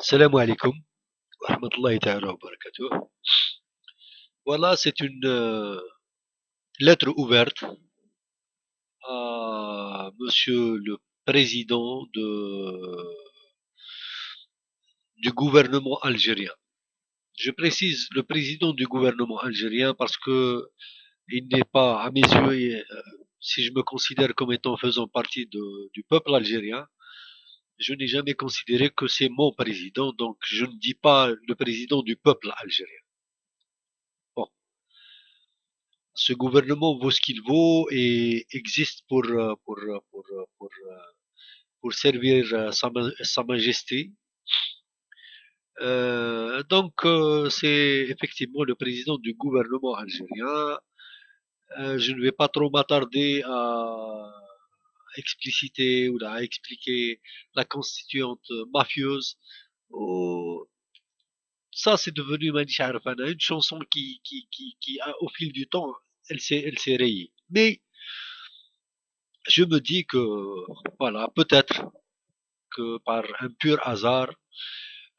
Salam alaikum wa rahmatullahi ta'ala wa barakatuh. Voilà, c'est une lettre ouverte à Monsieur le Président du gouvernement algérien. Je précise le président du gouvernement algérien parce que il n'est pas, à mes yeux, si je me considère comme étant faisant partie du peuple algérien, je n'ai jamais considéré que c'est mon président, donc je ne dis pas le président du peuple algérien. Bon, ce gouvernement vaut ce qu'il vaut et existe pour servir sa majesté. C'est effectivement le président du gouvernement algérien. Je ne vais pas trop m'attarder à expliciter ou à expliquer la constituante mafieuse. Oh, ça, c'est devenu Mani Arfana, une chanson au fil du temps, elle s'est rayée. Mais je me dis que, voilà, peut-être que par un pur hasard,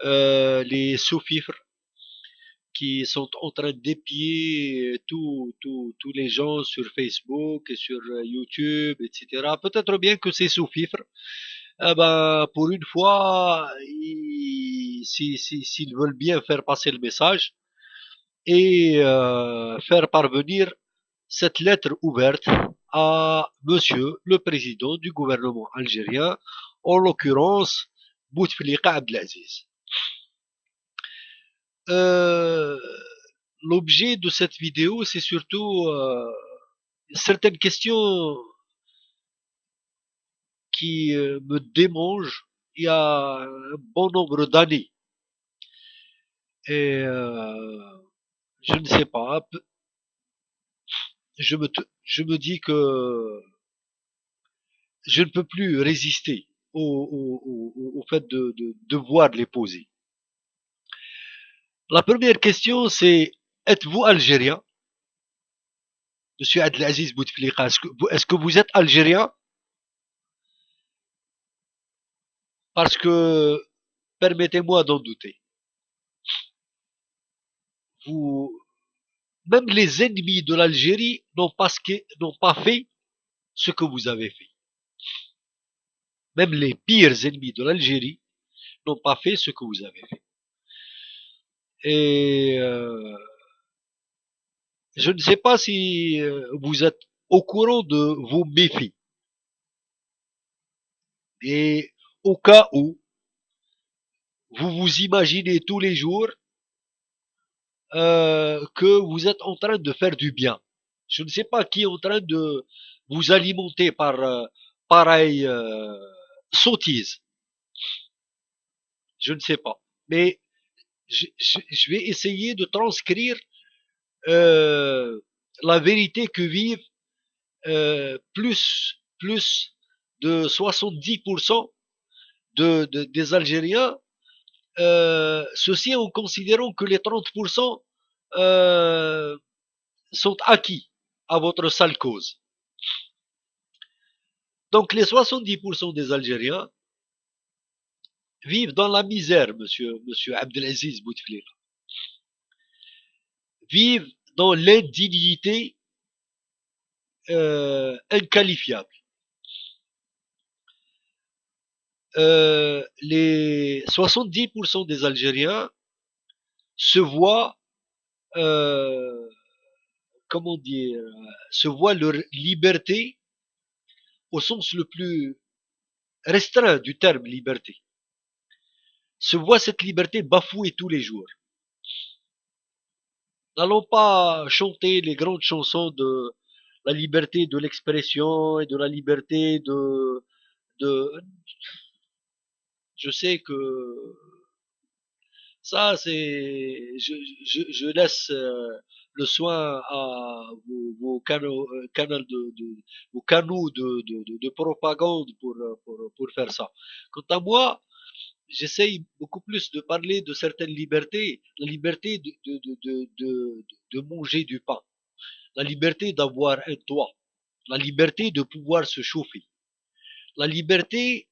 les sous-fifres qui sont en train d'épier tous les gens sur Facebook et sur YouTube, etc. Peut-être bien que ces sous-fifres, eh ben, pour une fois, s'ils veulent bien faire passer le message et faire parvenir cette lettre ouverte à Monsieur le Président du gouvernement algérien, en l'occurrence Bouteflika Abdelaziz. Euh, L'objet de cette vidéo, c'est surtout certaines questions qui me démangent il y a un bon nombre d'années. Et je ne sais pas, je me dis que je ne peux plus résister au fait de voir les poser. La première question, c'est êtes-vous algérien? Monsieur Abdelaziz Bouteflika, est-ce que vous êtes algérien? Parce que, permettez-moi d'en douter, vous, même les ennemis de l'Algérie n'ont pas fait ce que vous avez fait. Même les pires ennemis de l'Algérie n'ont pas fait ce que vous avez fait. Et je ne sais pas si vous êtes au courant de vos méfaits. Et au cas où vous vous imaginez tous les jours que vous êtes en train de faire du bien. Je ne sais pas qui est en train de vous alimenter par pareille sottise. Je ne sais pas. Mais je vais essayer de transcrire euh, la vérité que vivent plus de 70% des Algériens, ceci en considérant que les 30% euh, sont acquis à votre sale cause. Donc les 70% des Algériens vivent dans la misère, monsieur Abdelaziz Bouteflika, vivent dans l'indignité inqualifiable. Les 70% des Algériens se voient, euh, comment dire, se voient leur liberté au sens le plus restreint du terme liberté, se voient cette liberté bafouée tous les jours. N'allons pas chanter les grandes chansons de la liberté de l'expression et de la liberté de, je sais que ça, je laisse le soin à vos canaux, vos canaux de propagande pour faire ça. Quant à moi, j'essaye beaucoup plus de parler de certaines libertés, la liberté de manger du pain, la liberté d'avoir un toit, la liberté de pouvoir se chauffer, la liberté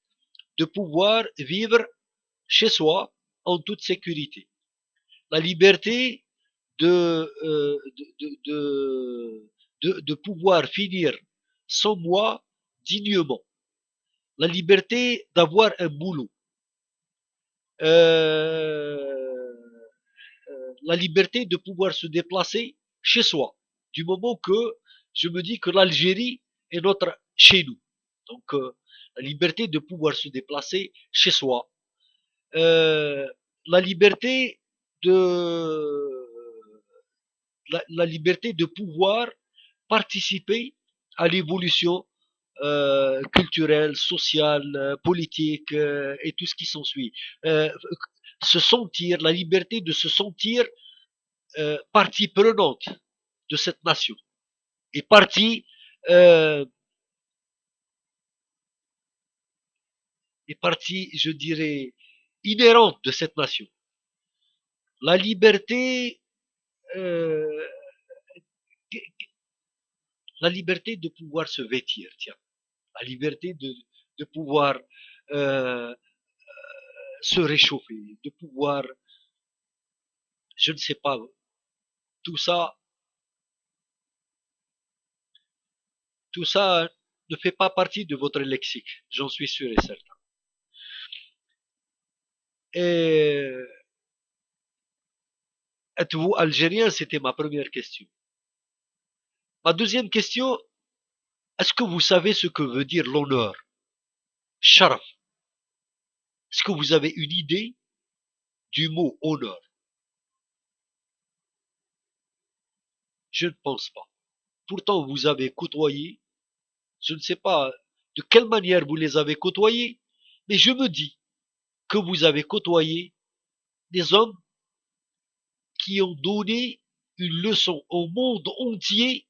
de pouvoir vivre chez soi en toute sécurité. La liberté de pouvoir finir son mois dignement. La liberté d'avoir un boulot. Euh, la liberté de pouvoir se déplacer chez soi. Du moment que je me dis que l'Algérie est notre chez nous. Donc, la liberté de pouvoir se déplacer chez soi. Euh, la liberté de la liberté de pouvoir participer à l'évolution culturelle, sociale, politique et tout ce qui s'ensuit. Euh, se sentir, la liberté de se sentir partie prenante de cette nation et partie euh, je dirais, inhérente de cette nation. La liberté, euh, la liberté de pouvoir se vêtir, tiens, la liberté de pouvoir euh, se réchauffer, de pouvoir, je ne sais pas, tout ça, tout ça ne fait pas partie de votre lexique, j'en suis sûr et certain. Et êtes-vous algérien? C'était ma première question. Ma deuxième question, est-ce que vous savez ce que veut dire l'honneur? Sharaf. Est-ce que vous avez une idée du mot honneur? Je ne pense pas. Pourtant, vous avez côtoyé, je ne sais pas de quelle manière vous les avez côtoyés, mais je me dis que vous avez côtoyé des hommes qui ont donné une leçon au monde entier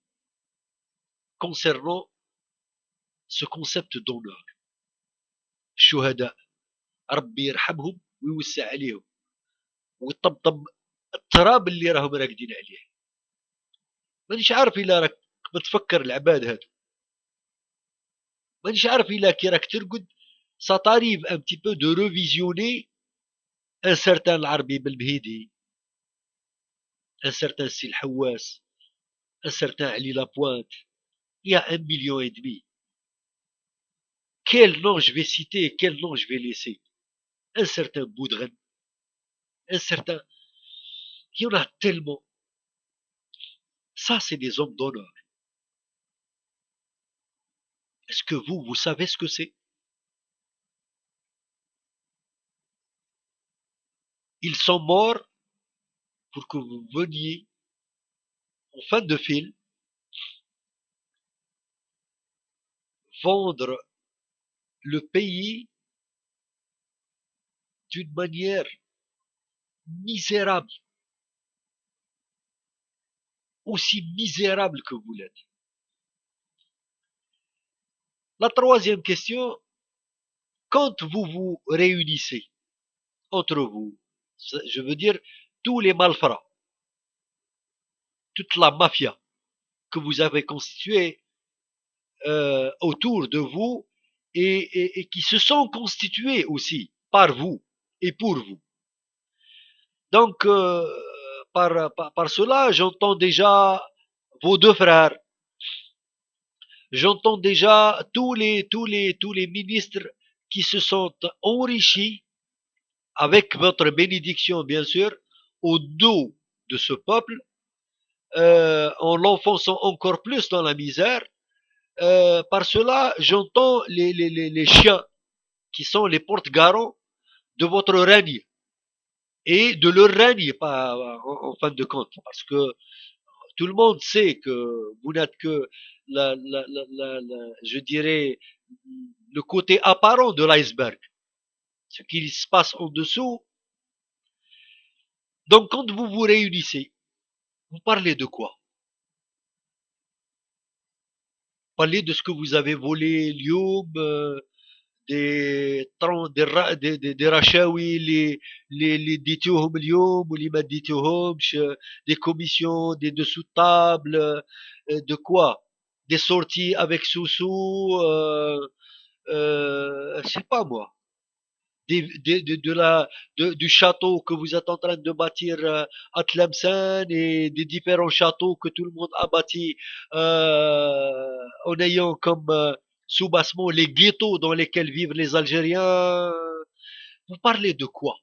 concernant ce concept d'honneur. الشهداء ربي يرحمهم ويوسع عليهم ويطبطب التراب اللي راهم راقدين عليه. مانيش عارف الا راك بتفكر العباد هادو، مانيش عارف الا كي راك ترقد ça t'arrive un petit peu de revisionner un certain العربي بالبهيدي، un certain Sil Hawass, un certain Ali Lapointe, il y a 1,5 million. Quel nom je vais citer et quel nom je vais laisser? Un certain Boudren, un certain... Il y en a tellement. Ça, c'est des hommes d'honneur. Est-ce que vous savez ce que c'est? Ils sont morts pour que vous veniez, en fin de fil, vendre le pays d'une manière misérable, aussi misérable que vous l'êtes. La troisième question, quand vous vous réunissez entre vous, je veux dire tous les malfrats, toute la mafia que vous avez constituée autour de vous et qui se sont constitués aussi par vous et pour vous. Donc, par cela, j'entends déjà vos deux frères, j'entends déjà tous les ministres qui se sont enrichis avec votre bénédiction, bien sûr, au dos de ce peuple, en l'enfonçant encore plus dans la misère. Par cela, j'entends les chiens qui sont les porte-garants de votre règne et de leur règne, pas en fin de compte, parce que tout le monde sait que vous n'êtes que je dirais, le côté apparent de l'iceberg. Ce qui se passe en dessous. Donc, quand vous vous réunissez, vous parlez de quoi? Vous parlez de ce que vous avez volé, Lyoum, des rachaoui, les ديتوهم اليوم واللي ما ديتوهمش, des commissions, des dessous de table, de quoi? Des sorties avec Soussou, je sais pas moi. du château que vous êtes en train de bâtir à Tlemcen et des différents châteaux que tout le monde a bâtis en ayant comme sous-bassement les ghettos dans lesquels vivent les Algériens. Vous parlez de quoi?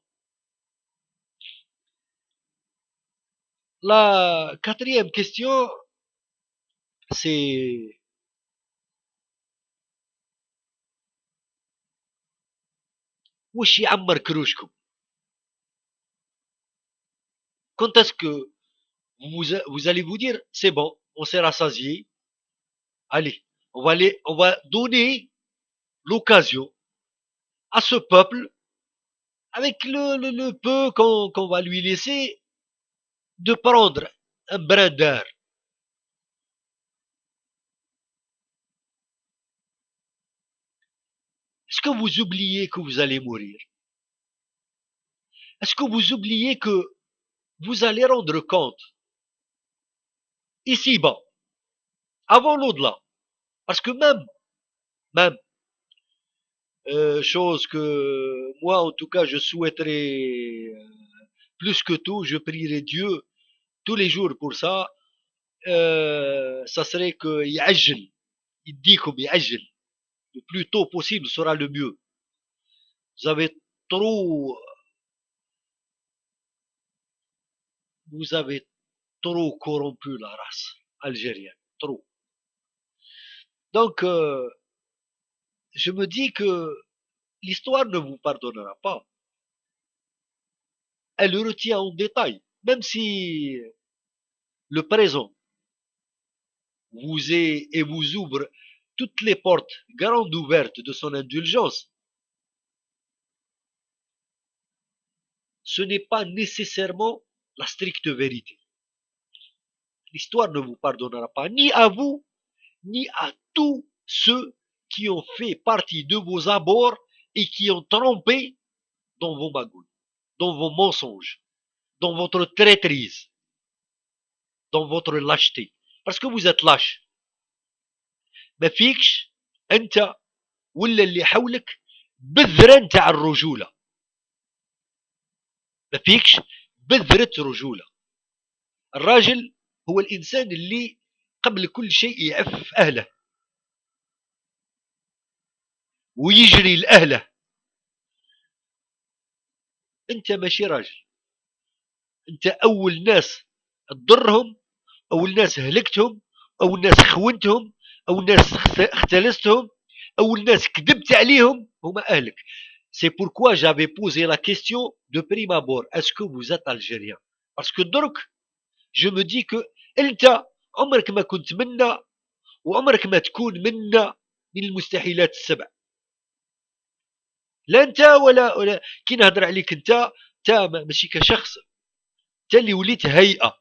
La quatrième question, c'est وش يعمر كروشكم? Quand est-ce que vous allez vous dire, c'est bon, on s'est rassasié, allez, on va donner l'occasion à ce peuple, avec le peu qu'on va lui laisser, de prendre un brin d'air. Est-ce que vous oubliez que vous allez mourir? Est-ce que vous oubliez que vous allez rendre compte ici-bas, avant l'au-delà? Parce que même, chose que moi, en tout cas, je souhaiterais plus que tout, je prierai Dieu tous les jours pour ça. Ça serait que يعجل, يديكم يعجل, le plus tôt possible sera le mieux. Vous avez trop, vous avez trop corrompu la race algérienne, trop. Donc, je me dis que l'histoire ne vous pardonnera pas. Elle le retient en détail, même si le présent vous est et vous ouvre toutes les portes grandes ouvertes de son indulgence. Ce n'est pas nécessairement la stricte vérité. L'histoire ne vous pardonnera pas, ni à vous, ni à tous ceux qui ont fait partie de vos abords et qui ont trompé dans vos magouilles, dans vos mensonges, dans votre traîtrise, dans votre lâcheté. Parce que vous êtes lâche. ما فيكش انت ولا اللي حولك بذرة نتاع الرجولة. ما فيكش بذرة رجولة. الراجل هو الإنسان اللي قبل كل شيء يعف أهله ويجري لأهله. أنت ماشي راجل، أنت أول ناس تضرهم، أول ناس هلكتهم، أول ناس خونتهم، أول ناس اختلستهم، أول ناس كذبت عليهم هما أهلك. C'est pourquoi j'avais posé la question de prime abord. Est-ce que vous êtes algérien? Parce que درك je me dis que أنت عمرك ما كنت منا وعمرك ما تكون منا من المستحيلات السبع. لا انت ولا كي نهضر عليك انت ماشي كشخص، انت اللي وليت هيئه،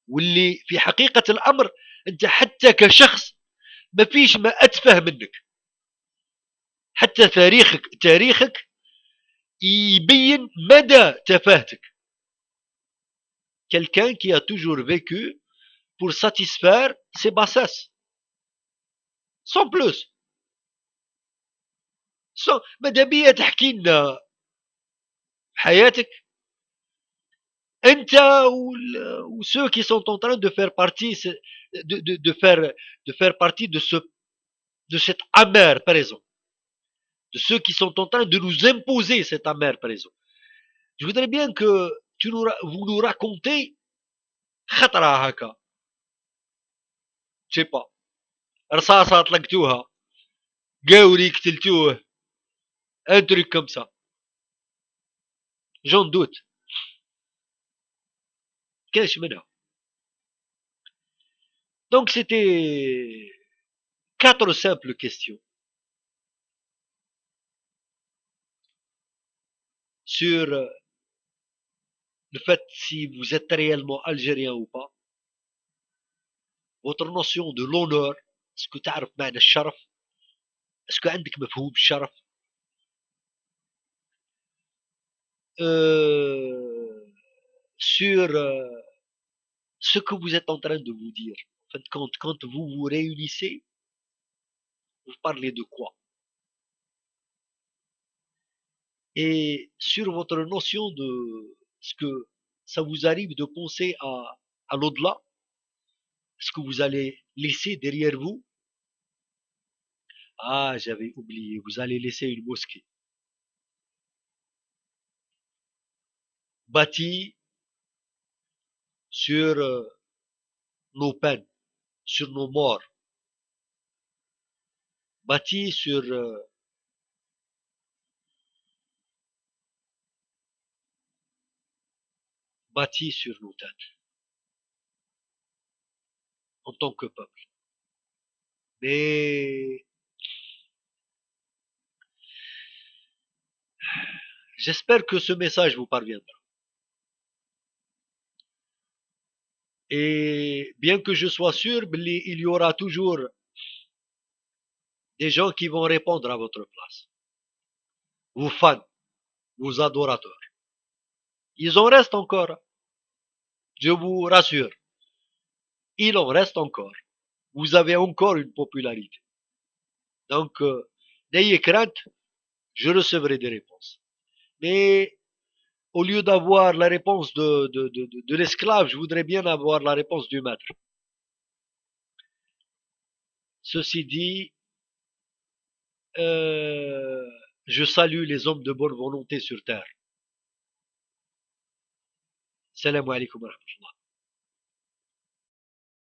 واللي في حقيقه الامر انت حتى كشخص ما فيش ما اتفه منك. حتى تاريخك يبين مدى تفاهتك. Quelqu'un qui a toujours vécu pour satisfaire ses bassesses. Sans plus. Sans ماذا بيا تحكي لنا حياتك انت ou ceux qui sont en train de faire partie de faire partie de cette amère présent, de ceux qui sont en train de nous imposer cette amère présent. Je voudrais bien que vous nous racontez خطرة هكا، je sais pas، رصاصة طلقتوها، قاوري قتلتوه، un truc comme ça. J'en doute. كاش منها. Donc c'était 4 simples questions sur le fait si vous êtes réellement algérien ou pas, votre notion de l'honneur, est-ce que تعرف معنى الشرف؟ est-ce que عندك مفهوم الشرف؟ sur ce que vous êtes en train de vous dire. En fin de compte, quand vous vous réunissez, vous parlez de quoi? et sur votre notion de ce que ça vous arrive de penser à l'au-delà, ce que vous allez laisser derrière vous. Ah, j'avais oublié, vous allez laisser une mosquée bâtie sur nos peines, sur nos morts, bâtie sur bâtie sur nos têtes en tant que peuple. Mais j'espère que ce message vous parviendra. Et bien que je sois sûr, il y aura toujours des gens qui vont répondre à votre place. Vos fans, vos adorateurs. Ils en restent encore, je vous rassure. Il en reste encore. Vous avez encore une popularité. Donc, n'ayez crainte, je recevrai des réponses. Mais au lieu d'avoir la réponse de l'esclave, je voudrais bien avoir la réponse du maître. Ceci dit, euh, je salue les hommes de bonne volonté sur terre. Salam alaikum wa rahmatullah.